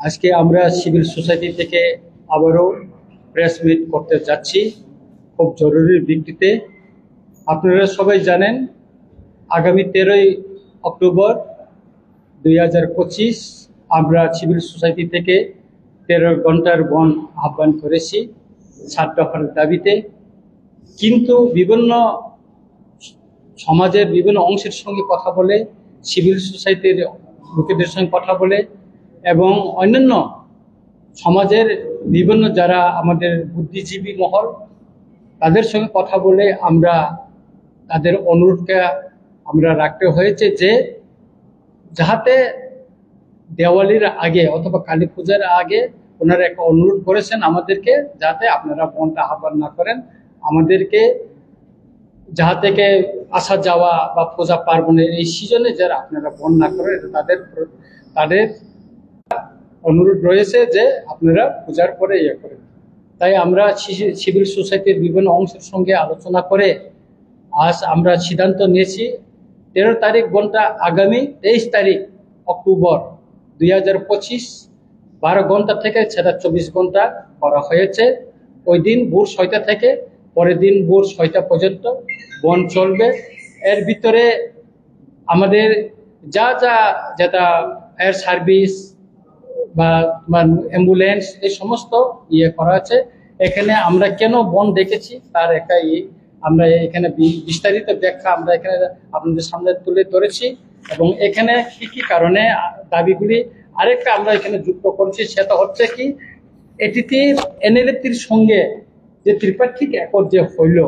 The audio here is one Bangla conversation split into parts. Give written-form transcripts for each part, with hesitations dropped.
আজকে আমরা সিভিল সোসাইটি থেকে আবারও প্রেস মিট করতে যাচ্ছি খুব জরুরি ভিত্তিতে। আপনারা সবাই জানেন আগামী 13ই অক্টোবর 2025 আমরা সিভিল সোসাইটি থেকে 13 ঘন্টার বন আহ্বান করেছি 7 দফার দাবিতে। কিন্তু বিভিন্ন সমাজের বিভিন্ন অংশের সঙ্গে কথা বলে, সিভিল সোসাইটির লোকেদের সঙ্গে কথা বলে এবং অন্যান্য সমাজের বিভিন্ন যারা আমাদের বুদ্ধিজীবী মহল তাদের সঙ্গে কথা বলে আমরা তাদের অনুরোধকে আমরা রাখতে হয়েছে যে যাহাতে দেওয়ালির আগে অথবা কালী পূজার আগে ওনারা একটা অনুরোধ করেছেন আমাদেরকে, যাতে আপনারা বনটা আহ্বান না করেন, আমাদেরকে যাহা থেকে আসা যাওয়া বা পূজা পার্বণের এই সিজনে যারা আপনারা বন না করেন, এটা তাদের অনুরোধ রয়েছে যে আপনারা পূজার পরে ইয়ে করেন। তাই আমরা সিভিল সোসাইটির বিভিন্ন অংশের সঙ্গে আলোচনা করে আজ আমরা সিদ্ধান্ত নিয়েছি 13 তারিখ বনটা আগামী 23 তারিখ অক্টোবর 2025 12 ঘন্টা থেকে সেটা 24 ঘন্টা করা হয়েছে। ওই দিন ভোর 6টা থেকে পরের দিন ভোর 6টা পর্যন্ত বন চলবে। এর ভিতরে আমাদের যেটা ফায়ার সার্ভিস বা অ্যাম্বুলেন্স এই সমস্ত ইয়ে করা আছে। এখানে আমরা কেন বন দেখেছি তার একটা আমরা এখানে বিস্তারিত ব্যাখ্যা আমরা এখানে আপনাদের সামনে তুলে ধরেছি এবং এখানে কি কি কারণে দাবিগুলি আরেকটা আমরা এখানে যুক্ত করছি, সেটা হচ্ছে কি এটিতে এনএলএটির সঙ্গে যে ত্রিপাক্ষিক একট যে হইল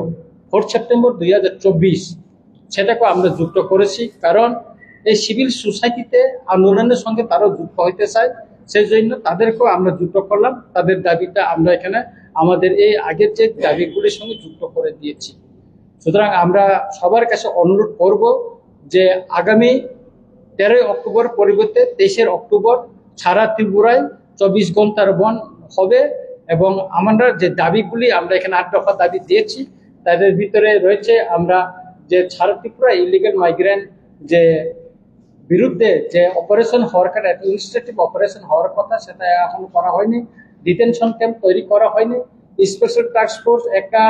4 সেপ্টেম্বর 2024 সেটাকে আমরা যুক্ত করেছি। কারণ এই সিভিল সোসাইটিতে আন্দোলনের সঙ্গে তারাও যুক্ত হইতে চায়, সেই জন্য তাদেরকেও আমরা যুক্ত করলাম। তাদের দাবিটা আমরা এখানে আমাদের এই আগের যে দাবিগুলির সঙ্গে যুক্ত করে দিয়েছি। সুতরাং আমরা সবার কাছে অনুরোধ করব যে আগামী 13 অক্টোবর পরিবর্তে 23 অক্টোবর সারা ত্রিপুরায় 24 ঘন্টার বন হবে এবং আমরা যে দাবিগুলি আমরা এখানে 8 দফা দাবি দিয়েছি তাদের ভিতরে রয়েছে আমরা যে সারা ত্রিপুরা ইলিগাল মাইগ্রেন্ট যে বিরুদ্ধে যে অপারেশন হওয়ার কথা, অ্যাডমিনিস্ট্রেটিভ অপারেশন হওয়ার কথা, সেটা এখনো করা হয়নি। ডিটেনশন ক্যাম্প তৈরি করা হয়নি, স্পেশাল টাস্ক ফোর্স একটা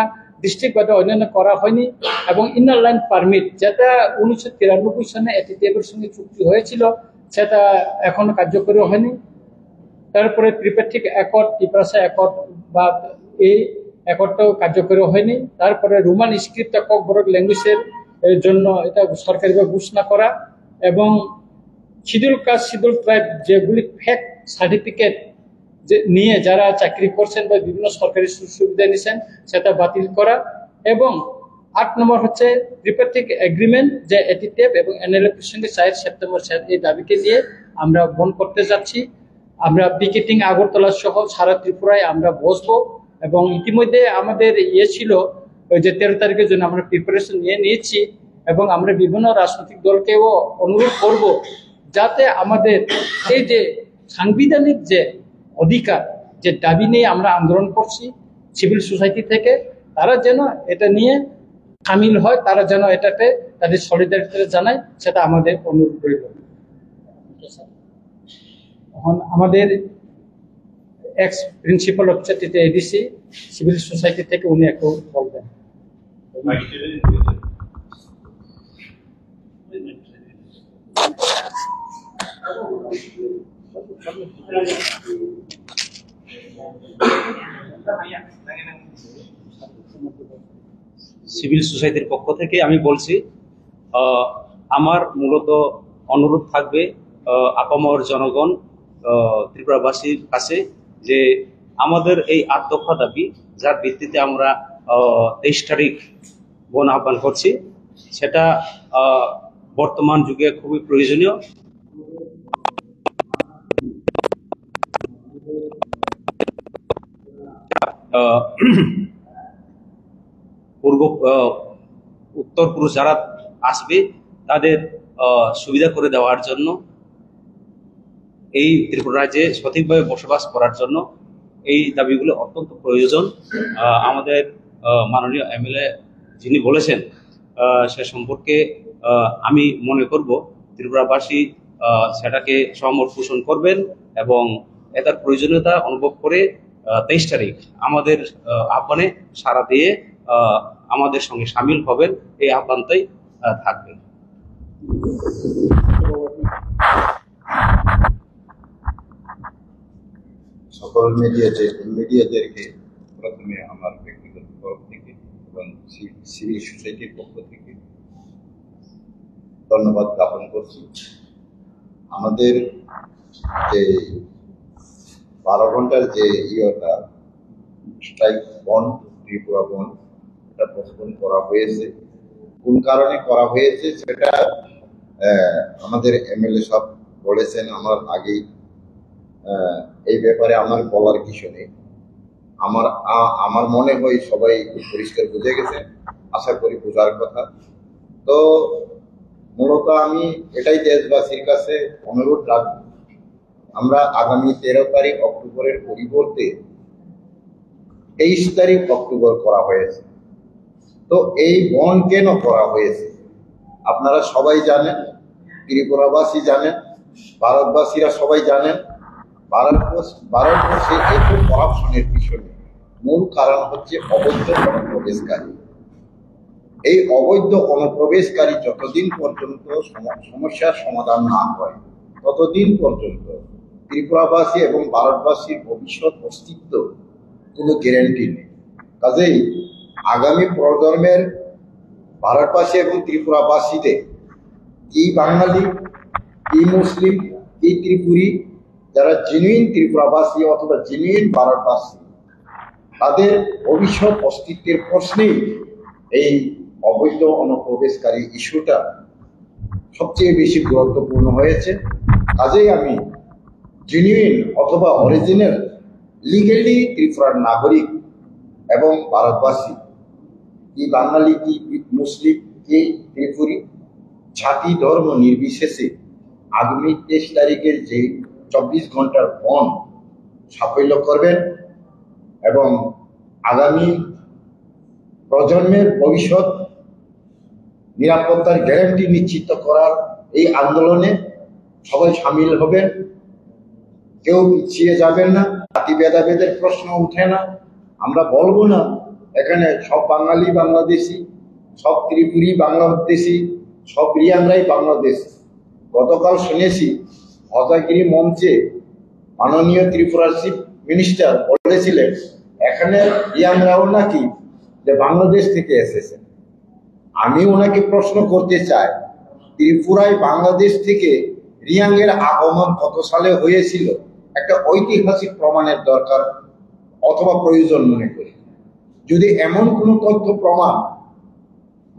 ডিস্ট্রিক্ট বা অন্যান্য করা হয়নি এবং ইনার লাইন পারমিট যেটা 1993 সনে এটিটিএফের সঙ্গে চুক্তি হয়েছিল সেটা এখনো কার্যকরী হয়নি। তারপরে ত্রিপাক্ষিক একট, ত্রিপাশা একট বা এই একটটাও কার্যকরী হয়নি। তারপরে রোমান স্ক্রিপ্ট ককবরক ল্যাঙ্গুয়েজের জন্য এটা সরকারিভাবে ঘোষণা করা এবং শিডিউল কাস্ট শিডিউল ট্রাইব যেগুলি ফেক সার্টিফিকেট যে নিয়ে যারা চাকরি করছেন বা বিভিন্ন সরকারি সুবিধা নিচ্ছেন সেটা বাতিল করা এবং 8 নম্বর হচ্ছে ত্রিপাক্ষিক এগ্রিমেন্ট যে এটিটিএফ এবং এনএলএফের সঙ্গে 4 সেপ্টেম্বর এই দাবিকে নিয়ে আমরা বন্ধ করতে যাচ্ছি। আমরা পিকেটিং আগরতলা সহ সারা ত্রিপুরায় আমরা বসবো এবং ইতিমধ্যে আমাদের ছিল ওই যে 13 তারিখের জন্য আমরা প্রিপারেশন নিয়েছি এবং আমরা বিভিন্ন রাজনৈতিক দলকেও অনুরোধ করব যাতে আমাদের এই যে সাংবিধানিক যে অধিকার যে দাবি নিয়ে আমরা আন্দোলন করছি সিভিল সোসাইটি থেকে, তারা যেন এটা নিয়ে সামিল হয়, তারা যেন এটাতে তাদের সলিডারিটি জানায়, সেটা আমাদের অনুরোধ রইল। এখন আমাদের এক্স প্রিন্সিপাল হচ্ছে এডিসি সিভিল সোসাইটি থেকে, উনি একটু বলবেন। সিভিল সোসাইটির পক্ষ থেকে আমি বলছি, আমার মূলত অনুরোধ থাকবে আপামর জনগণ ত্রিপুরাবাসীর কাছে যে আমাদের এই 8 দফা দাবি যার ভিত্তিতে আমরা 23 তারিখ বন আহ্বান করছি সেটা বর্তমান যুগে খুবই প্রয়োজনীয়। উত্তর পুরুষ যারা আসবে তাদের সুবিধা করে দেওয়ার জন্য, এই ত্রিপুরা রাজ্যে সঠিকভাবে বসবাস করার জন্য এই দাবিগুলো অত্যন্ত প্রয়োজন। আমাদের মাননীয় এমএলএ যিনি বলেছেন সে সম্পর্কে আমি মনে করব ত্রিপুরাবাসী সেটাকে সমর্থন করবেন এবং এটার প্রয়োজনীয়তা অনুভব করে 23 তারিখ আমাদের আহ্বানে সাড়া দিয়ে আমাদের সঙ্গে সামিল হবেন, এই আহ্বানটাই থাকবে। সকল মিডিয়াদেরকে প্রথমে আমার ব্যক্তিগত তরফ থেকে এবং সিভিল সোসাইটির পক্ষ থেকে ধন্যবাদ জ্ঞাপন করছি। আমাদের যে 12 ঘন্টার যে স্ট্রাইক বন্ধ, ত্রিপুরা বন্ধ, এটা পোস্টপোন করা হয়েছে। কোন কারণে করা হয়েছে সেটা আমাদের এমএলএ সব বলেছেন আমার আগেই। এই ব্যাপারে আমার বলার কিছু নেই। আমার মনে হয় সবাই পরিষ্কার বুঝে গেছে, আশা করি বোঝার কথা। তো মূলত আমি এটাই দেশবাসীর কাছে অনুরোধ রাখব, আমরা আগামী 13 তারিখ অক্টোবরের পরিবর্তে 23 তারিখ অক্টোবর করা হয়েছে। তো এই বন্ধ কেন করা হয়েছে আপনারা সবাই জানেন, ত্রিপুরাবাসী জানেন, ভারতবাসীরা সবাই জানেন। ভারতবর্ষে এত করাপশনের পিছনে মূল কারণ হচ্ছে অবৈধ অনুপ্রবেশকারী। এই অবৈধ অনুপ্রবেশকারী যতদিন পর্যন্ত সমস্যার সমাধান না হয় ততদিন পর্যন্ত ত্রিপুরাবাসী এবং ভারতবাসীর ভবিষ্যৎ অস্তিত্ব কোনো গ্যারান্টি নেই। কাজেই আগামী প্রজন্মের ভারতবাসী এবং ত্রিপুরাবাসীদের কি বাঙালি, কি মুসলিম, কি ত্রিপুরী, যারা জেনুইন ত্রিপুরাবাসী অথবা জেনুইন ভারতবাসী, তাদের ভবিষ্যৎ অস্তিত্বের প্রশ্নেই এই অবৈধ অনুপ্রবেশকারী ইস্যুটা সবচেয়ে বেশি গুরুত্বপূর্ণ হয়েছে। কাজেই আমি জেনুইন অথবা অরিজিনাল লিগেলি ত্রিপুরার নাগরিক এবং ভারতবাসী, কি বাঙালি, কি মুসলিম, কি ত্রিপুরী, জাতি ধর্ম নির্বিশেষে আগামী 23 তারিখের যে 24 ঘন্টার বন্ধ সাফল্য করবেন এবং আগামী প্রজন্মের ভবিষ্যৎ নিরাপত্তার গ্যারান্টি নিশ্চিত করার এই আন্দোলনে সবাই সামিল হবেন। কেউ পিছিয়ে যাবেন না, জাতি ভেদাভেদের প্রশ্ন উঠে না। আমরা বলবো না এখানে সব বাঙালি বাংলাদেশি, সব ত্রিপুরী বাংলাদেশি, সব রিয়াংরাই বাংলাদেশি। গতকাল শুনেছি হতাগিরি মঞ্চে মাননীয় ত্রিপুরার চিফ মিনিস্টার বলেছিলেন এখানে রিয়াংরাও নাকি যে বাংলাদেশ থেকে এসেছে। আমি ওনাকে প্রশ্ন করতে চাই, ত্রিপুরায় বাংলাদেশ থেকে রিয়াংয়ের আগমন কত সালে হয়েছিল একটা ঐতিহাসিক প্রমাণের দরকার অথবা প্রয়োজন মনে করি। যদি এমন কোনো তথ্য প্রমাণ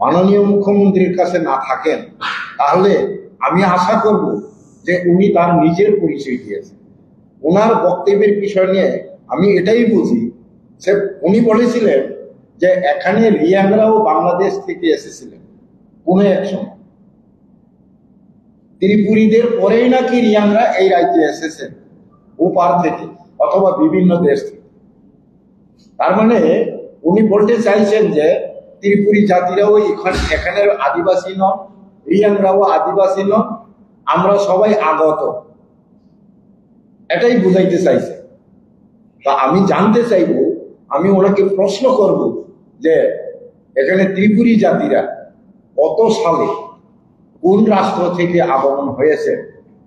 মাননীয় মুখ্যমন্ত্রীর কাছে না থাকেন তাহলে আমি আশা করব যে উনি তার নিজের পরিচয় দিয়েছেন। ওনার বক্তব্যের বিষয় নিয়ে আমি এটাই বুঝি যে উনি বলেছিলেন যে এখানে রিয়াংরাও বাংলাদেশ থেকে এসেছিলেন কোনো এক সময়। ত্রিপুরীদের পরেই নাকি রিয়াংরা এই রাজ্যে এসেছেন ওপার থেকে অথবা বিভিন্ন দেশ থেকে। তার মানে উনি বলতে চাইছেন যে ত্রিপুরী জাতিরাও এখানের আদিবাসী নন, রিয়াংরাও আদিবাসী নন, আমরা সবাই আগত, এটাই বুঝাইতে চাইছে। তা আমি জানতে চাইব, আমি ওনাকে প্রশ্ন করব যে এখানে ত্রিপুরী জাতিরা কত সালে কোন রাষ্ট্র থেকে আগমন হয়েছে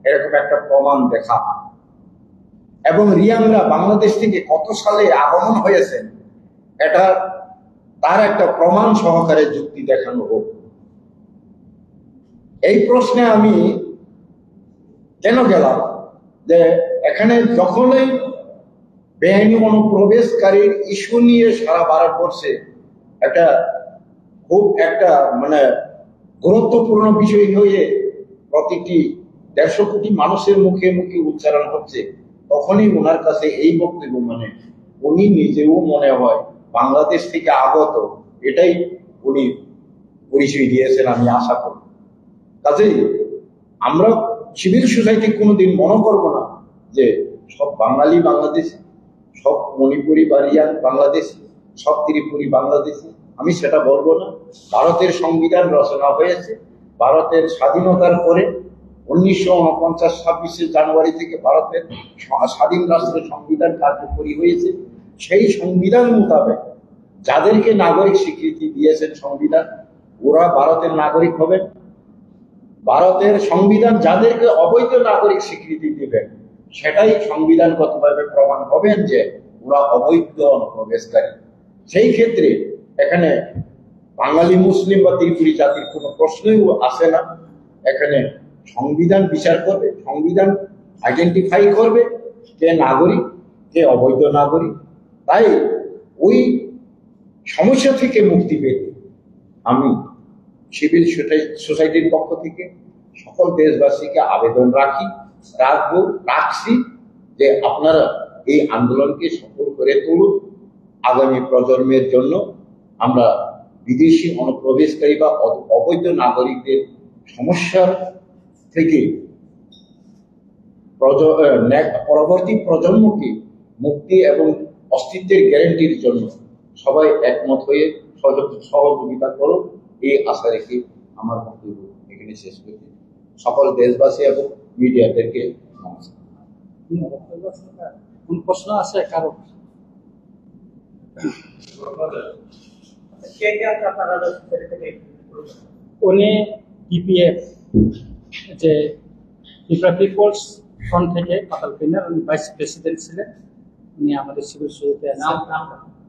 এরকম একটা প্রমাণ দেখা, এবং রিয়াংরা বাংলাদেশ থেকে কত সালে আগমন হয়েছে এটা তার একটা প্রমাণ সহকারে যুক্তি দেখানো হোক। এই প্রশ্নে আমি কেন গেলাম যে এখানে যখনই বেআইনি অনুপ্রবেশকারীর ইস্যু নিয়ে সারা ভারতবর্ষে খুব একটা গুরুত্বপূর্ণ বিষয় হয়ে প্রতিটি 150 কোটি মানুষের মুখে মুখে উচ্চারণ হচ্ছে, তখনই ওনার কাছে এই বক্তব্য উনি নিজেও মনে হয় বাংলাদেশ থেকে আগত, এটাই উনি পরিচয় দিয়েছেন আমি আশা করি। কাজেই আমরা সিভিল সোসাইটি কোনোদিন মনে করবো না যে সব বাঙালি বাংলাদেশি, সব মণিপুরি বা রিয়াং বাংলাদেশি, সব ত্রিপুরী বাংলাদেশি, আমি সেটা বলবো না। ভারতের সংবিধান রচনা হয়েছে, ভারতের স্বাধীনতার পরে 1949 জানুয়ারি থেকে ভারতের স্বাধীন রাষ্ট্রের সংবিধান কার্যকরী হয়েছে। সেই সংবিধান মোতাবেক যাদেরকে নাগরিক স্বীকৃতি দিয়েছেন সংবিধান, ওরা ভারতের নাগরিক হবেন। ভারতের সংবিধান যাদেরকে অবৈধ নাগরিক স্বীকৃতি দিবেন, সেটাই সংবিধানগতভাবে প্রমাণ হবেন যে ওরা অবৈধ অনুপ্রবেশকারী। সেই ক্ষেত্রে এখানে বাঙালি মুসলিম বা ত্রিপুরী জাতির কোনো প্রশ্নই আসে না। এখানে সংবিধান বিচার করবে, সংবিধান আইডেন্টিফাই করবে কে নাগরিক কে অবৈধ নাগরিক। তাই ওই সমস্যা থেকে মুক্তি পেতে আমি সিভিল সোসাইটির পক্ষ থেকে সকল দেশবাসীকে আবেদন রাখছি যে আপনারা এই আন্দোলনকে সফল করে তুলুন। আগামী প্রজন্মের জন্য আমরা বিদেশি অনুপ্রবেশকারী বা অবৈধ নাগরিকদের সমস্যার থেকে পরবর্তী প্রজন্মকে মুক্তি এবং অস্তিত্বের গ্যারান্টির জন্য সবাই একমত হয়ে সহযোগিতা করুন, এই আশা রেখে আমার বক্তব্য এখানে শেষ করছি। সকল দেশবাসী এবং মিডিয়াদেরকে নমস্কার। কোন প্রশ্ন আছে কারো? উনি টিপিএফ যে ত্রিপুরা পিপলস ফ্রন্ট থেকে পাতাল পিনার, উনি ভাইস প্রেসিডেন্ট ছিলেন। উনি আমাদের সিভিল সোসাইটি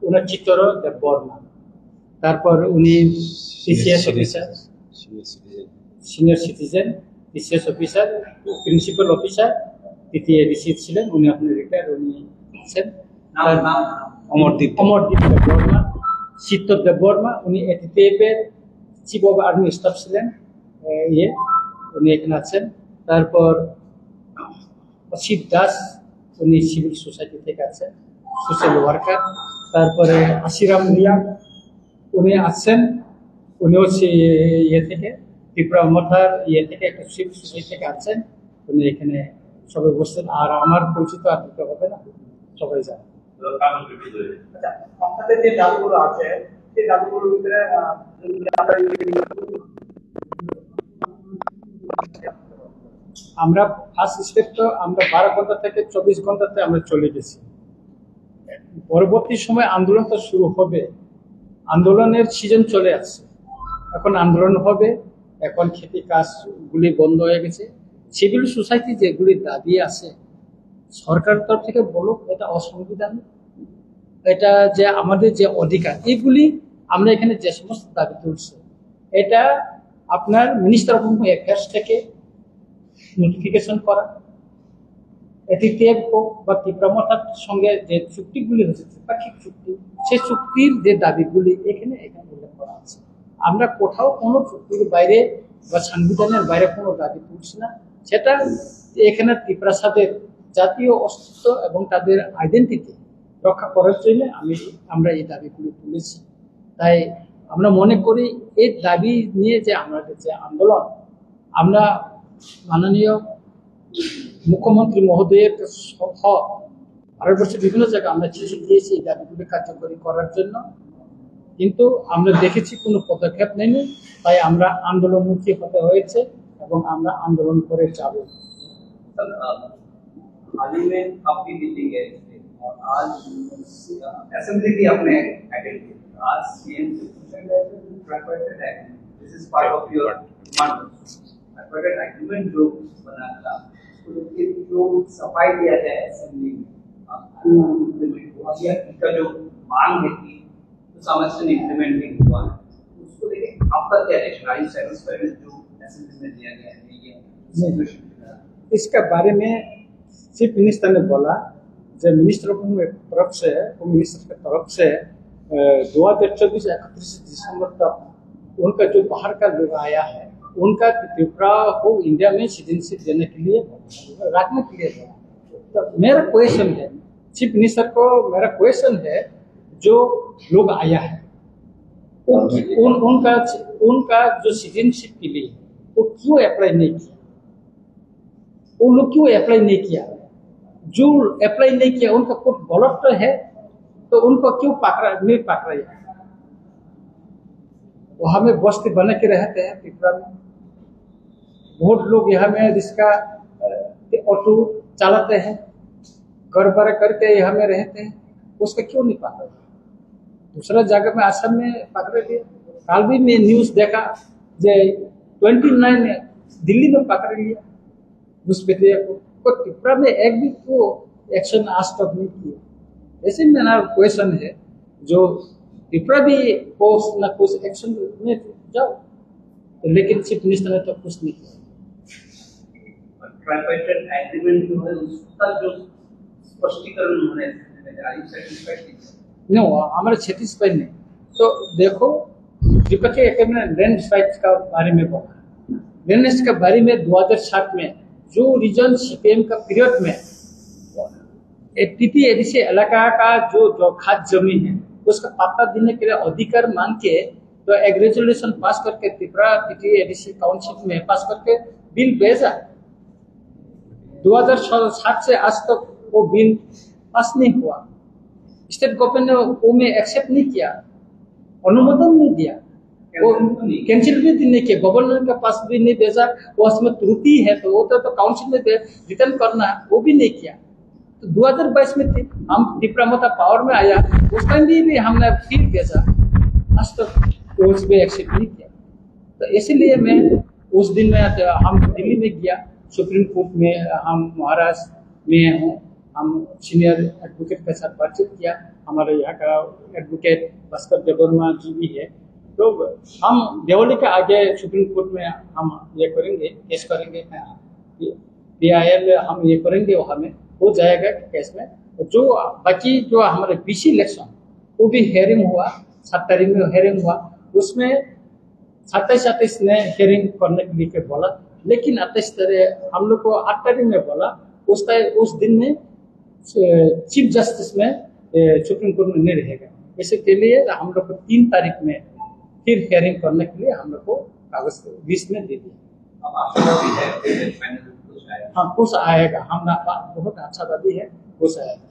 ওনার চিত্র দেববর্মা। তারপর উনি CCS officer, senior citizen, CCS officer, principal officer, তৃতীয় এডিসি ছিলেন। উনি আপনি রিটায়ার, উনি আছেন অমরদীপ দেববর্মা। চিত্তর দেববর্মা উনি এটিপিএফ এর চিফ অফ আর্মি স্টাফ ছিলেন, উনি এখানে আছেন। তারপর অসিত দাস, উনি সিভিল সোসাইটি থেকে আছেন, সোশ্যাল ওয়ার্কার। তারপরে আশিরাম রিয়া, উনি আছেন, উনিও থেকে ত্রিপুরা মথার থেকে একটা সিভিল সোসাইটি থেকে আছেন, উনি এখানে সবাই বসছেন। আর আমার পরিচিত আর দিতে হবে না, সবাই জানে। সংসদের যে দাবিগুলো আছে সেই দাবিগুলোর ভিতরে আমরা ফার্স্ট স্টেপ তো আমরা 12 ঘন্টা থেকে 24 ঘন্টাতে আমরা চলে গেছি। পরবর্তী সময় আন্দোলন তো শুরু হবে, আন্দোলনের সিজন চলে আসছে, এখন আন্দোলন হবে। এখন খেতি কাজগুলি বন্ধ হয়ে গেছে। সিভিল সোসাইটি যেগুলি দাবি আছে সরকার তরফ থেকে বলুক এটা অসাংবিধানিক, এটা যে আমাদের যে অধিকার, এগুলি আমরা এখানে যে সমস্ত দাবি তুলছে, এটা আপনার মিনিস্টার অফ হোম অ্যাফেয়ার্স থেকে নোটিফিকেশন করা, এটিটিএফ বা ত্রিপুরা মথার সঙ্গে যে চুক্তিগুলি হয়েছে, ত্রিপাক্ষিক চুক্তি, সেই চুক্তির যে দাবিগুলি এখানে উল্লেখ করা আছে। আমরা কোথাও কোনো চুক্তির বাইরে বা সংবিধানের বাইরে কোনো দাবি তুলছি না। সেটা এখানে ত্রিপুরাসাদের জাতীয় অস্তিত্ব এবং তাদের আইডেন্টিটি রক্ষা করার জন্য আমরা এই দাবিগুলি তুলেছি। তাই আমরা মনে করি এই দাবি নিয়ে যে আমাদের যে আন্দোলন, আমরা মাননীয় মুখ্যমন্ত্রী মহোদয়ের সহ ভারতবর্ষের বিভিন্ন জায়গায় আমরা চিঠি দিয়েছি এই দাবিগুলি কার্যকরী করার জন্য, কিন্তু আমরা দেখেছি কোনো পদক্ষেপ নেয়নি। তাই আমরা আন্দোলনমুখী হতে হয়েছে এবং আমরা আন্দোলন করে যাব। हाल ही में आपकी दिल्ली गए थे और आज असेंबली भी आपने अटेंड की। आज सीएम से पूछा गया है tripartite agreement, this is part of your demand. Tripartite agreement जो बना था उसको लेकर जो सफाई दिया जाए असेंबली में इम्प्लीमेंट हुआ, या इसका जो मांग है कि तो समझते इम्प्लीमेंट नहीं हुआ है, उसको लेकर आपका क्या reaction? Are you satisfied with जो असेंबली में दिया गया है? इसके बारे में चीफ मिनिस्टर ने बोला, जो मिनिस्टर ऑफ होम तरफ से, होम मिनिस्टर की तरफ से 2024-31 दिसंबर तक उनका जो बाहर का लोग आया है उनका त्रिपुरा को इंडिया में सिटीजनशिप देने के लिए रखने के लिए बोला। तो मेरा क्वेश्चन है चीफ मिनिस्टर को, मेरा क्वेश्चन है जो लोग आया है उनका जो सिटीजनशिप के लिए वो क्यों अप्लाई नहीं किया? वो लोग क्यों अप्लाई नहीं किया? जो अप्लाई नहीं किया उनका कुछ गलत तो है, तो उनको क्यों नहीं पकड़ा? वो हमें बस्ती बना के रहते हैं त्रिपुरा में, बहुत लोग यहाँ में रिक्शा ऑटो चलाते हैं, घर पर करके यहाँ में रहते हैं, उसका क्यों नहीं पकड़? दूसरा जगह में आसाम में पकड़ लिया। कल भी मैं न्यूज देखा जे 29 दिल्ली में पकड़ लिया घुसपैठिया को त्रिपुरा में एक भी तो एक्शन आज तक नहीं किया। ऐसे मेरा क्वेश्चन है, जो त्रिपुरा भी कुछ न कुछ एक्शन में जाओ, लेकिन चीफ मिनिस्टर ने तो कुछ नहीं किया। ट्राइपाइटेड एग्रीमेंट जो है उसका जो स्पष्टीकरण होने नो हमारे छत्तीसगढ़ में तो देखो त्रिपक्षीय एग्रीमेंट लैंड राइट्स का बारे में बोला। लैंड राइट्स के बारे में 2007 में जो रीजन सीपीएम का पीरियड में टीपीएडीसी इलाका का जो खाद जमीन है उसका पट्टा देने के लिए अधिकार मांग के तो एक रेजोल्यूशन पास करके त्रिपुरा टीपीएडीसी काउंसिल में पास करके बिल भेजा। 2007 से आज तक वो बिल पास नहीं हुआ। स्टेट गवर्नमेंट ने वो में एक्सेप्ट नहीं किया, अनुमोदन नहीं दिया, वो कैंसिल भी नहीं किया, गवर्नर के पास भी नहीं भेजा। वो उसमें त्रुटि है तो वो तो काउंसिल में रिटर्न करना है, वो भी नहीं किया। तो 2022 में हम त्रिपुरा मोता पावर में आया, उस टाइम भी हमने फिर भेजा, आज तक उस भी एक्सेप्ट नहीं किया। तो इसीलिए मैं उस दिन में हम दिल्ली में गया, सुप्रीम कोर्ट में हम महाराष्ट्र में हूँ, हम सीनियर एडवोकेट के साथ बातचीत किया। हमारे यहाँ का एडवोकेट भास्कर देवर्मा जी भी है, तो हम देवली के आगे सुप्रीम कोर्ट में हम ये करेंगे, केस करेंगे, PIL हम ये करेंगे, वो हमें हो जाएगा केस में। जो बाकी जो हमारे BC इलेक्शन वो भी हेयरिंग हुआ, 7 तारीख में हेयरिंग हुआ, उसमें 27 ने हेयरिंग करने के लिए बोला, लेकिन 28 तारीख हम लोग को 8 तारीख में बोला। उस दिन में चीफ जस्टिस में सुप्रीम कोर्ट में नहीं रहेगा, इसी के लिए हम लोग को 3 तारीख में फिर हेयरिंग करने के लिए हम लोग को कागज 20 में दे दिया। हाँ कुछ आएगा, हम बहुत आशावादी है, कुछ आएगा।